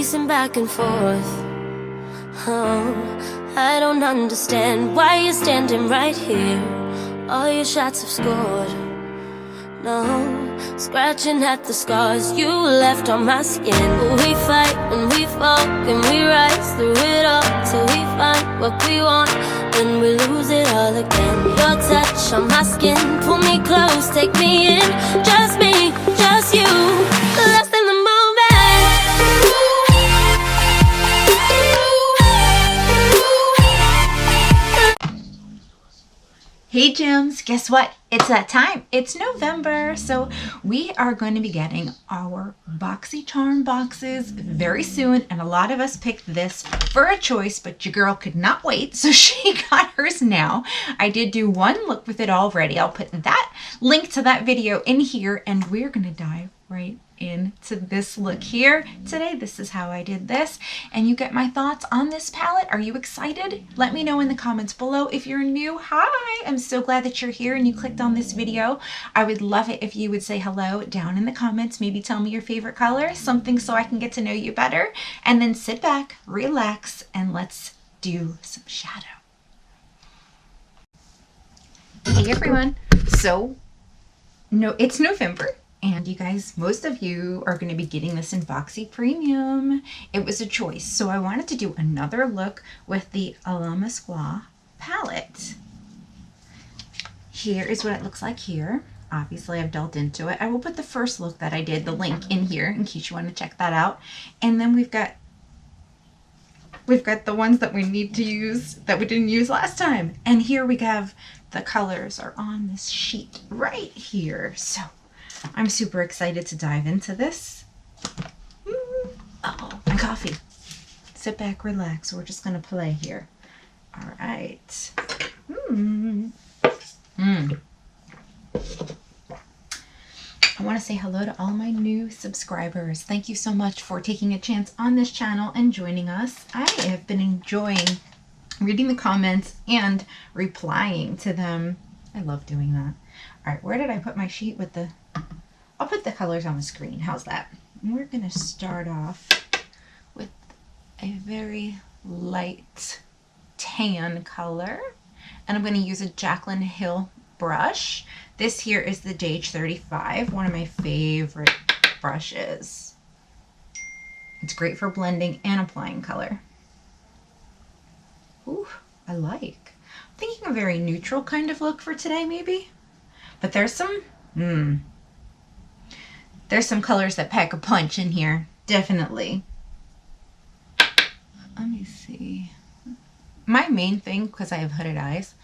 pacing back and forth. Oh, I don't understand why you're standing right here. All your shots have scored. No, scratching at the scars you left on my skin. We fight and we fall and we rise through it all till we find what we want, then we lose it all again. Your touch on my skin, pull me close, take me in. Just me, just you, lost in the moment. Hey gems, guess what? It's that time. It's November, so we are going to be getting our Boxycharm boxes very soon, and a lot of us picked this for a choice, but your girl could not wait, so she got hers now. I did do one look with it already. I'll put that link to that video in here, and we're going to dive right into this look here today. This is how I did this, and you get my thoughts on this palette. Are you excited? Let me know in the comments below. If you're new, hi, I'm so glad that you're here and you clicked on this video. I would love it if you would say hello down in the comments. Maybe tell me your favorite color, something so I can get to know you better, and then sit back, relax, and let's do some shadow. Hey everyone, so it's November. And you guys, most of you are going to be getting this in Boxy Premium. It was a choice. So I wanted to do another look with the Illamasqua palette. Here is what it looks like here. Obviously, I've delved into it. I will put the first look that I did, the link, in here in case you want to check that out. And then we've got the ones that we need to use that we didn't use last time. And here we have the colors are on this sheet right here. So I'm super excited to dive into this. Uh-oh, my coffee. Sit back, relax. We're just going to play here. All right. I want to say hello to all my new subscribers. Thank you so much for taking a chance on this channel and joining us. I have been enjoying reading the comments and replying to them. I love doing that. All right, where did I put my sheet with the... I'll put the colors on the screen. How's that? And we're going to start off with a very light tan color. And I'm going to use a Jaclyn Hill brush. This here is the DH35, one of my favorite brushes. It's great for blending and applying color. Ooh, I like. I'm thinking a very neutral kind of look for today, maybe. But there's some, there's some colors that pack a punch in here, definitely. Let me see. My main thing, because I have hooded eyes,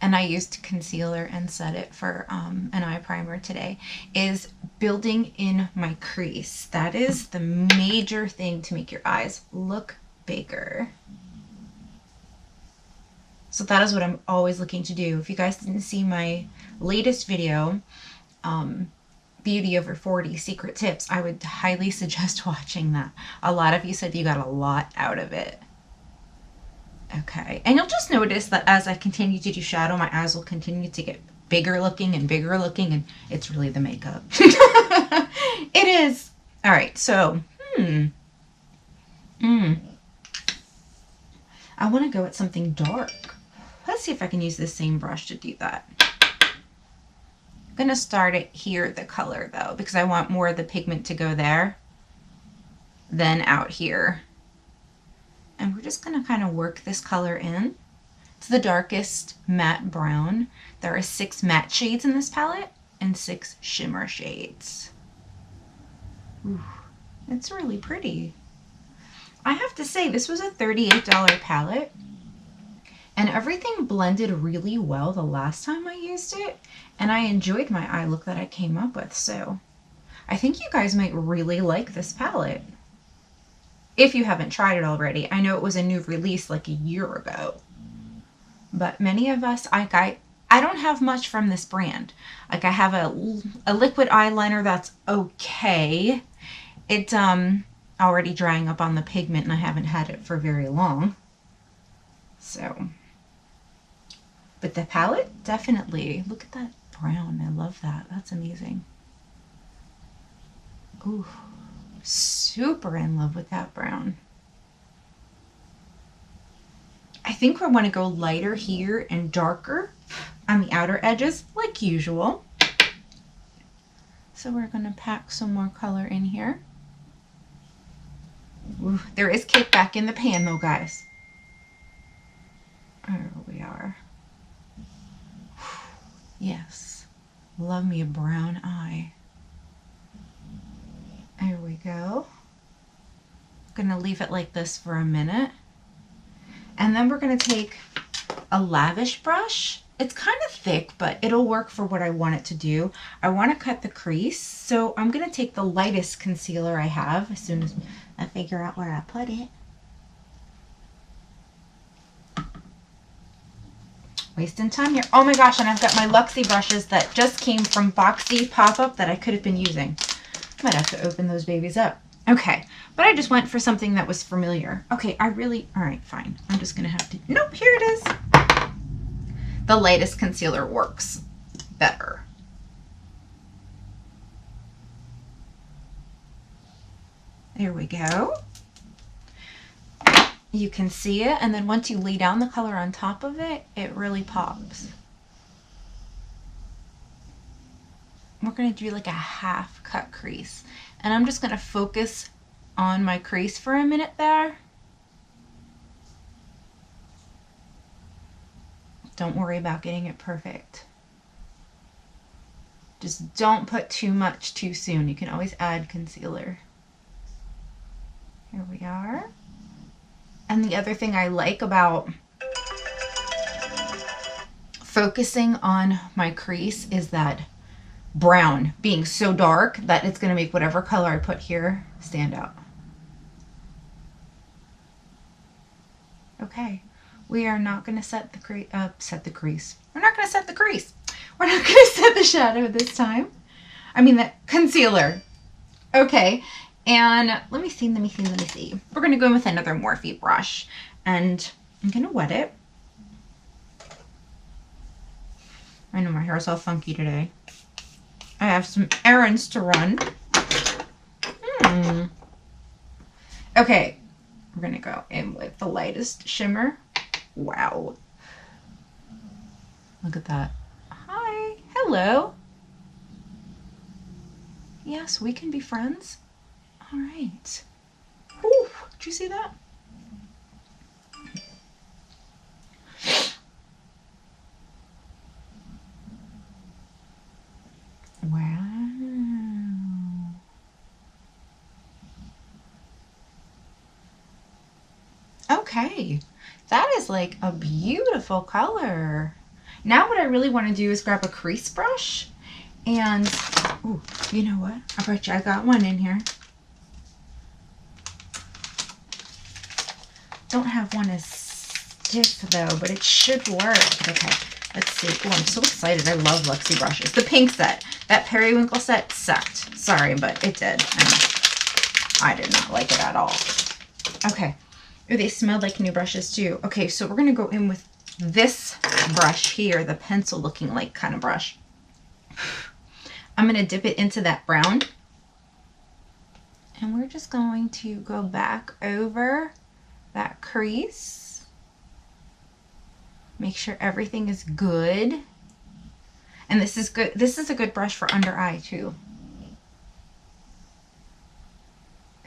and I used concealer and set it for an eye primer today, is building in my crease. That is the major thing to make your eyes look bigger. So that is what I'm always looking to do. If you guys didn't see my latest video, Beauty Over 40 Secret Tips, I would highly suggest watching that. A lot of you said you got a lot out of it. Okay, and you'll just notice that as I continue to do shadow, my eyes will continue to get bigger looking, and it's really the makeup. It is. All right, so, I want to go with something dark. Let's see if I can use the same brush to do that. I'm going to start it here, the color though, because I want more of the pigment to go there than out here. And we're just going to kind of work this color in. It's the darkest matte brown. There are 6 matte shades in this palette and 6 shimmer shades. Ooh, it's really pretty. I have to say, this was a $38 palette, and everything blended really well the last time I used it, and I enjoyed my eye look that I came up with, so I think you guys might really like this palette. If you haven't tried it already. I know it was a new release like a year ago, but many of us, I don't have much from this brand. Like I have a liquid eyeliner that's okay. It's already drying up on the pigment and I haven't had it for very long. So, but the palette, definitely. Look at that brown. I love that. That's amazing. Ooh, so super in love with that brown. I think we want to go lighter here and darker on the outer edges, like usual. So we're going to pack some more color in here. Ooh, there is cake back in the pan though, guys. There we are. Yes, love me a brown eye. There we go. I'm gonna leave it like this for a minute. And then we're gonna take a lavish brush. It's kind of thick, but it'll work for what I want it to do. I want to cut the crease, so I'm gonna take the lightest concealer I have as soon as I figure out where I put it. Wasting time here. Oh my gosh, and I've got my Luxie brushes that just came from Boxy pop-up that I could have been using. I might have to open those babies up. Okay, but I just went for something that was familiar. Okay, all right, fine. I'm just gonna have to, nope, here it is. The lightest concealer works better. There we go. You can see it, and then once you lay down the color on top of it, it really pops. We're going to do like a half cut crease, and I'm just going to focus on my crease for a minute there. Don't worry about getting it perfect. Just don't put too much too soon. You can always add concealer. Here we are. And the other thing I like about focusing on my crease is that brown being so dark that it's going to make whatever color I put here stand out. Okay, we are not going to set the crease. We're not going to set the crease. We're not going to set the shadow this time. I mean the concealer. Okay. And let me see. We're going to go in with another Morphe brush, and I'm going to wet it. I know my hair is all funky today. I have some errands to run. Okay, we're going to go in with the lightest shimmer. Wow. Look at that. Hi. Hello. Yes, we can be friends. All right. Ooh, did you see that? Wow. Okay, that is like a beautiful color. Now what I really want to do is grab a crease brush and, ooh, you know what? I bet you I got one in here. Don't have one as stiff though, but it should work. Okay, let's see. Oh, I'm so excited. I love Luxie brushes. The pink set, that periwinkle set sucked. Sorry, but it did. And I did not like it at all. Okay. Oh, they smelled like new brushes too. Okay, so we're going to go in with this brush here, the pencil looking like kind of brush. I'm going to dip it into that brown. And we're just going to go back over that crease. Make sure everything is good. And this is good. This is a good brush for under eye too.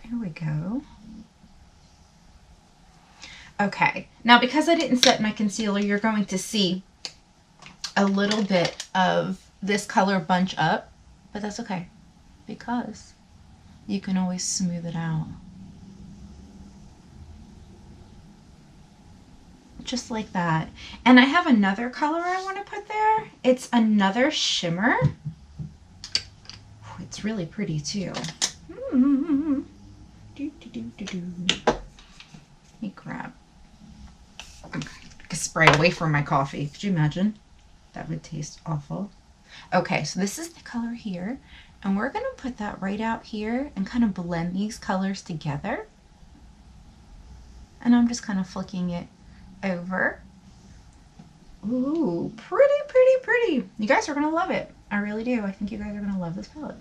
There we go. Okay, now because I didn't set my concealer, you're going to see a little bit of this color bunch up, but that's okay because you can always smooth it out. Just like that. And I have another color I want to put there. It's another shimmer. It's really pretty too. Let me grab. I could spray away from my coffee. Could you imagine? That would taste awful. Okay, so this is the color here. And we're going to put that right out here and kind of blend these colors together. And I'm just kind of flicking it over. Ooh, pretty, pretty, pretty. You guys are going to love it. I really do. I think you guys are going to love this palette.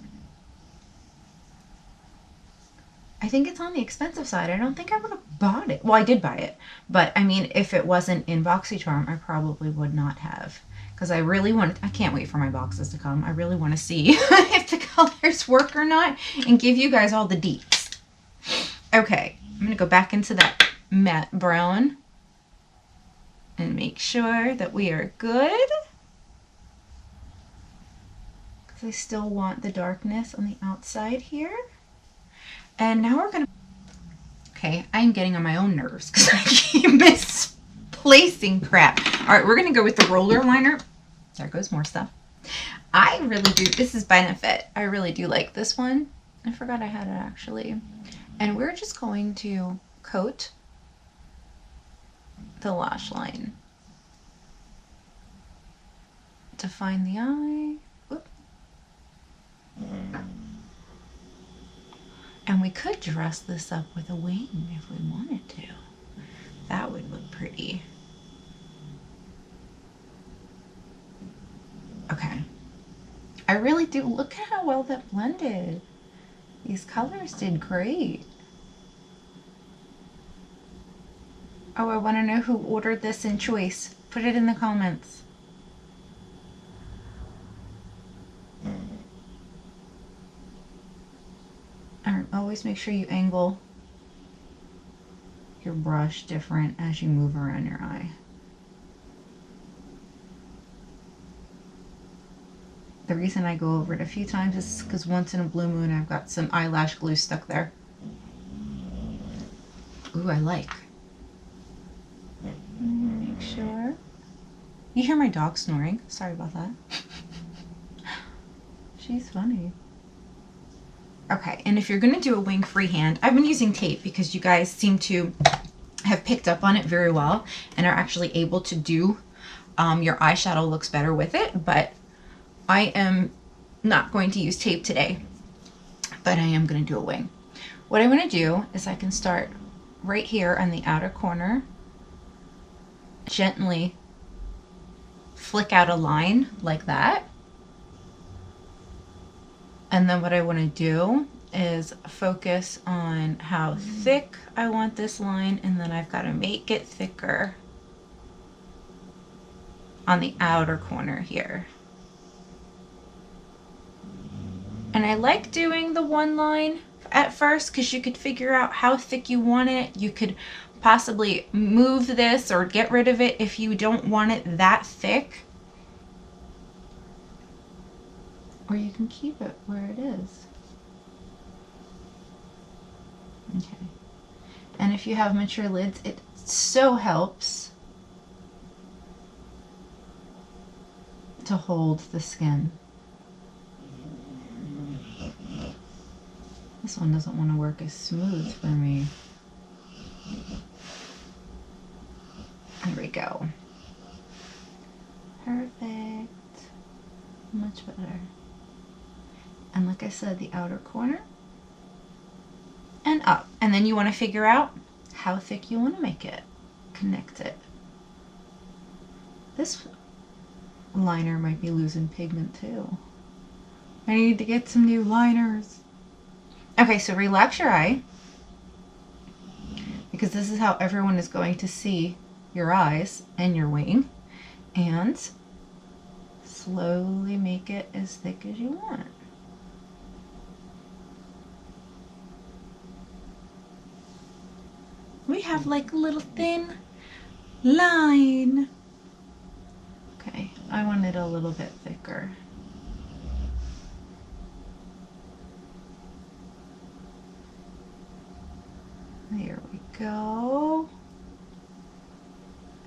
I think it's on the expensive side. I don't think I would have bought it. Well, I did buy it, but I mean, if it wasn't in Boxycharm, I probably would not have. Because I really want to, I can't wait for my boxes to come. I really want to see if the colors work or not and give you guys all the deets. Okay, I'm going to go back into that matte brown and make sure that we are good. Because I still want the darkness on the outside here. And now we're going to, okay, I'm getting on my own nerves because I keep misplacing crap. All right, we're going to go with the roller liner. There goes more stuff. I really do, this is Benefit. I really do like this one. I forgot I had it actually. And we're just going to coat the lash line. Define the eye. Whoop. And we could dress this up with a wing if we wanted to. That would look pretty. Okay. I really do. Look at how well that blended. These colors did great. Oh, I want to know who ordered this in Choice. Put it in the comments. Always make sure you angle your brush different as you move around your eye. The reason I go over it a few times is because once in a blue moon I've got some eyelash glue stuck there. Ooh, I like. Make sure. You hear my dog snoring? Sorry about that. She's funny. Okay, and if you're going to do a wing freehand, I've been using tape because you guys seem to have picked up on it very well and are actually able to do your eyeshadow looks better with it, but I am not going to use tape today, but I am going to do a wing. What I want to do is I can start right here on the outer corner, gently flick out a line like that. And then what I want to do is focus on how thick I want this line, and then I've got to make it thicker on the outer corner here. And I like doing the one line at first because you could figure out how thick you want it. You could possibly move this or get rid of it if you don't want it that thick. Or you can keep it where it is. Okay. And if you have mature lids, it so helps to hold the skin. This one doesn't want to work as smooth for me. There we go. Perfect. Much better. And like I said, the outer corner and up. And then you want to figure out how thick you want to make it. Connect it. This liner might be losing pigment too. I need to get some new liners. Okay, so relax your eye, because this is how everyone is going to see your eyes and your wing. And slowly make it as thick as you want. We have like a little thin line. Okay, I want it a little bit thicker. There we go.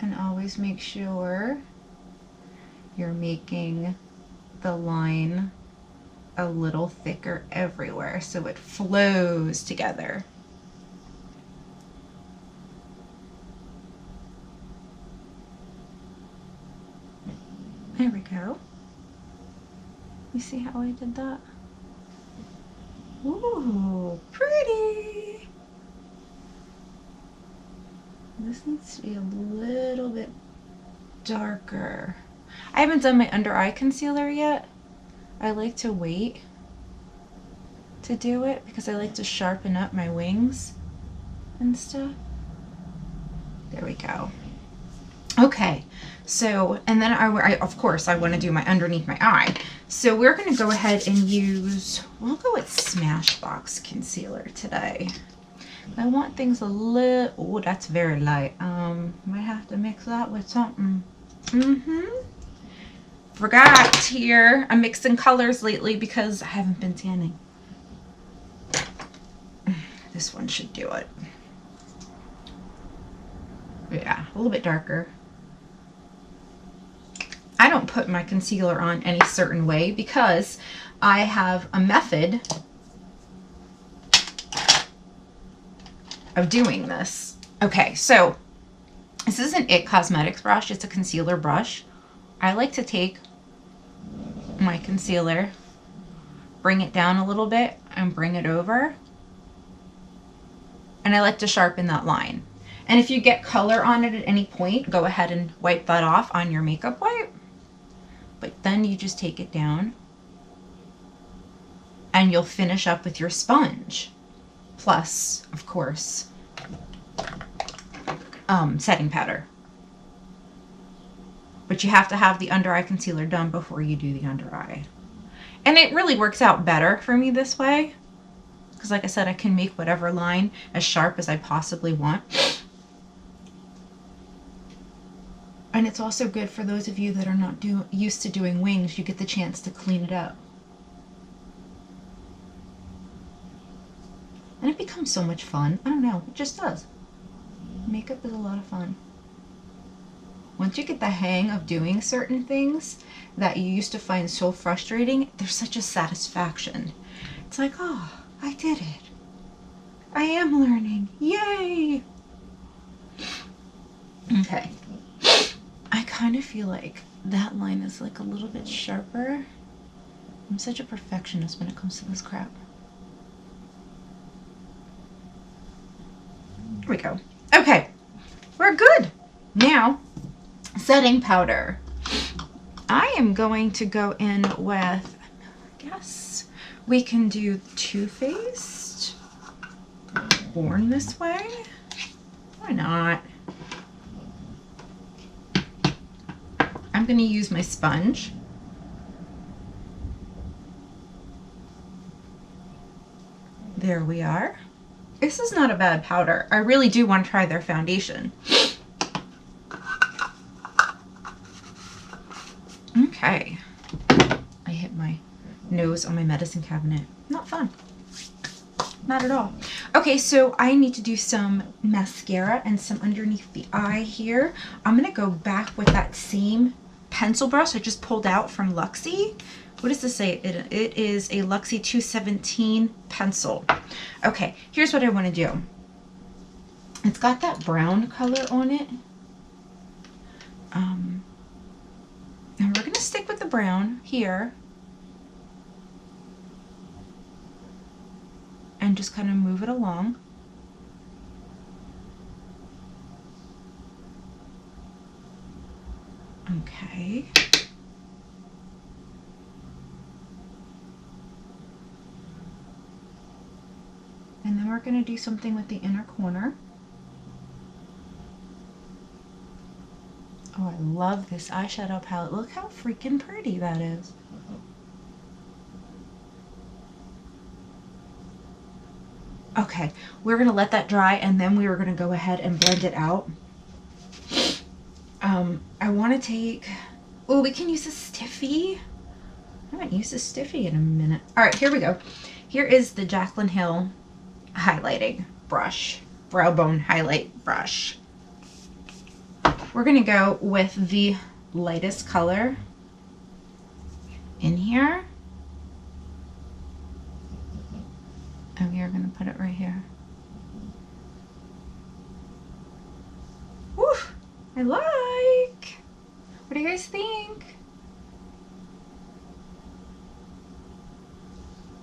And always make sure you're making the line a little thicker everywhere so it flows together. There we go. You see how I did that? Ooh, pretty! This needs to be a little bit darker. I haven't done my under eye concealer yet. I like to wait to do it because I like to sharpen up my wings and stuff. There we go. Okay, so, and then I of course, I want to do my underneath my eye. So we're going to go ahead and use, we'll go with Smashbox Concealer today. I want things a little, oh, that's very light. Might have to mix that with something. Forgot here, I'm mixing colors lately because I haven't been tanning. This one should do it. Yeah, a little bit darker. I don't put my concealer on any certain way because I have a method of doing this. Okay, so this is an IT Cosmetics brush. It's a concealer brush. I like to take my concealer, bring it down a little bit and bring it over. And I like to sharpen that line. And if you get color on it at any point, go ahead and wipe that off on your makeup wipe. But then you just take it down and you'll finish up with your sponge. Plus, of course, setting powder. But you have to have the under eye concealer done before you do the under eye. And it really works out better for me this way. Because like I said, I can make whatever line as sharp as I possibly want. And it's also good for those of you that are not used to doing wings. You get the chance to clean it up. And it becomes so much fun. I don't know, it just does. Makeup is a lot of fun. Once you get the hang of doing certain things that you used to find so frustrating, there's such a satisfaction. It's like, oh, I did it. I am learning. Yay! Okay. I kind of feel like that line is like a little bit sharper. I'm such a perfectionist when it comes to this crap. Here we go. Okay, we're good. Now, setting powder. I am going to go in with, I guess we can do Too Faced. Born This Way. Why not? I'm going to use my sponge. There we are. This is not a bad powder. I really do want to try their foundation. Okay. I hit my nose on my medicine cabinet. Not fun. Not at all. Okay, so I need to do some mascara and some underneath the eye here. I'm going to go back with that same pencil brush I just pulled out from Luxie. What does this say? It is a Luxie 217 pencil. Okay, here's what I want to do. It's got that brown color on it. And we're going to stick with the brown here. And just kind of move it along. Okay. And then we're going to do something with the inner corner. Oh, I love this eyeshadow palette. Look how freaking pretty that is. Okay, we're going to let that dry and then we are going to go ahead and blend it out. I want to take, oh, we can use a stiffy. I haven't used a stiffy in a minute. All right, here we go. Here is the Jaclyn Hill highlighting brush, brow bone highlight brush. We're going to go with the lightest color in here. And we are going to put it right here. Woo! I like. What do you guys think?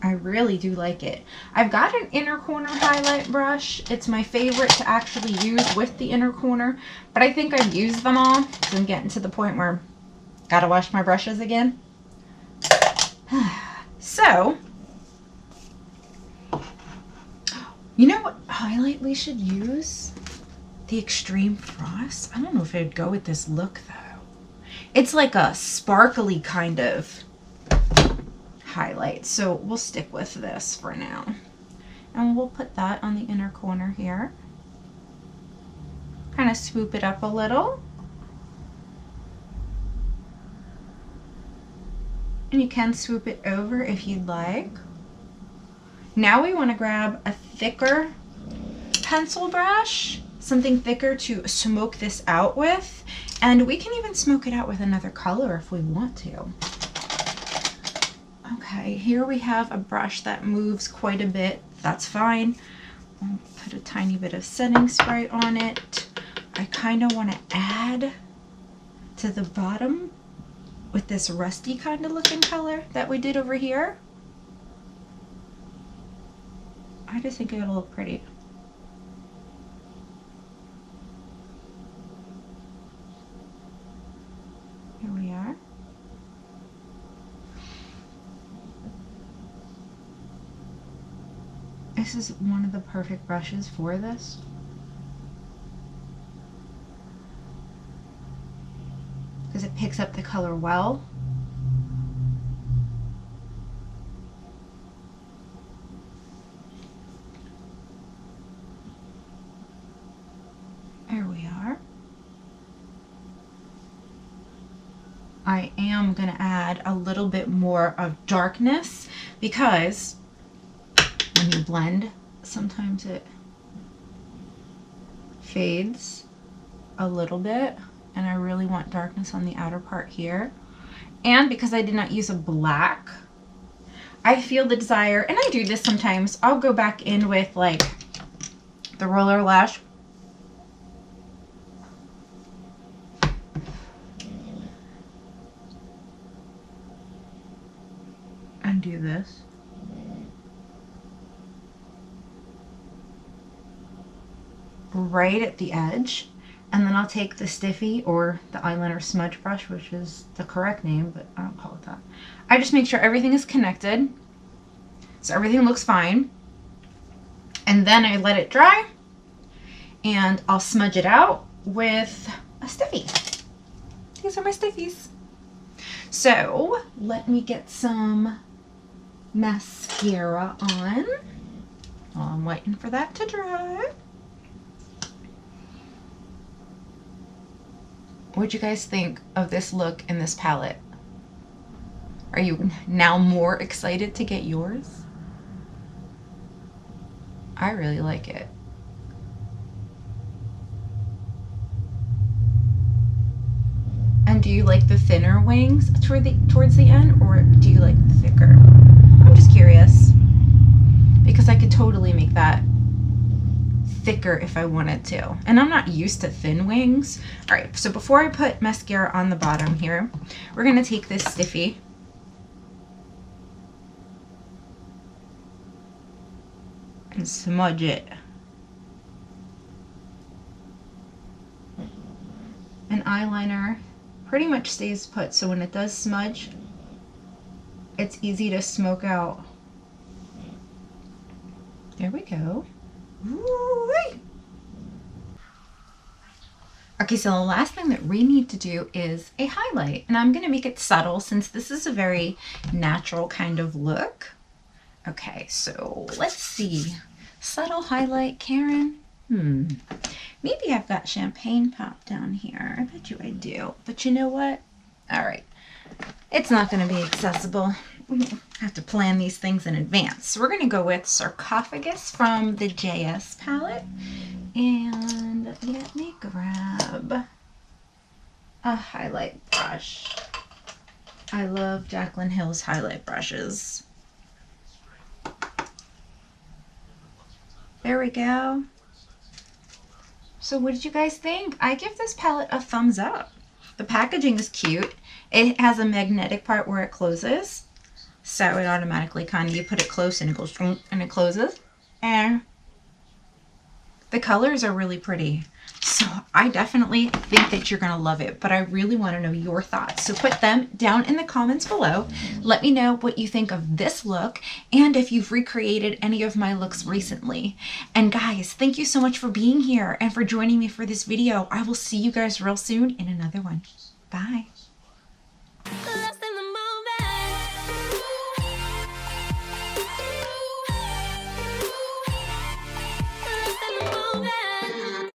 I really do like it. I've got an inner corner highlight brush. It's my favorite to actually use with the inner corner, but I think I've used them all because I'm getting to the point where I gotta wash my brushes again. So You know what highlight we should use? The Extreme Frost. I don't know if it'd go with this look though. It's like a sparkly kind of highlight, so we'll stick with this for now. And we'll put that on the inner corner here. Kind of swoop it up a little. And you can swoop it over if you'd like. Now we want to grab a thicker pencil brush, something thicker to smoke this out with. And we can even smoke it out with another color if we want to. Okay, here we have a brush that moves quite a bit. That's fine. I'll put a tiny bit of setting spray on it. I kind of want to add to the bottom with this rusty kind of looking color that we did over here. I just think it'll look pretty. Here we are. This is one of the perfect brushes for this. Because it picks up the color well. There we are. I am going to add a little bit more of darkness because when you blend, sometimes it fades a little bit. And I really want darkness on the outer part here. And because I did not use a black, I feel the desire, and I do this sometimes, I'll go back in with like the roller lash. And do this. Right at the edge. And then I'll take the Stiffy or the eyeliner smudge brush, which is the correct name, but I don't call it that. I just make sure everything is connected. So everything looks fine. And then I let it dry. And I'll smudge it out with a Stiffy. These are my Stiffies. So let me get some mascara on. While I'm waiting for that to dry. What'd you guys think of this look in this palette? Are you now more excited to get yours? I really like it. And do you like the thinner wings towards the end, or do you like the thicker? I'm just curious because I could totally make that thicker if I wanted to. And I'm not used to thin wings. All right, so before I put mascara on the bottom here, we're gonna take this Stiffy and smudge it. An eyeliner pretty much stays put, so when it does smudge, it's easy to smoke out. There we go. Ooh-wee. Okay, so the last thing that we need to do is a highlight, and I'm going to make it subtle since this is a very natural kind of look. Okay, so let's see. Subtle highlight, Karen. Maybe I've got champagne pop down here. I bet you I do. But you know what? All right. It's not going to be accessible. I have to plan these things in advance. So we're going to go with Sarcophagus from the JS palette. And let me grab a highlight brush. I love Jaclyn Hill's highlight brushes. There we go. So what did you guys think? I give this palette a thumbs up. The packaging is cute. It has a magnetic part where it closes. So it automatically kind of, you put it close and it goes and it closes. And The colors are really pretty. So I definitely think that you're gonna love it, but I really wanna know your thoughts. So put them down in the comments below. Let me know what you think of this look and if you've recreated any of my looks recently. And guys, thank you so much for being here and for joining me for this video. I will see you guys real soon in another one. Bye.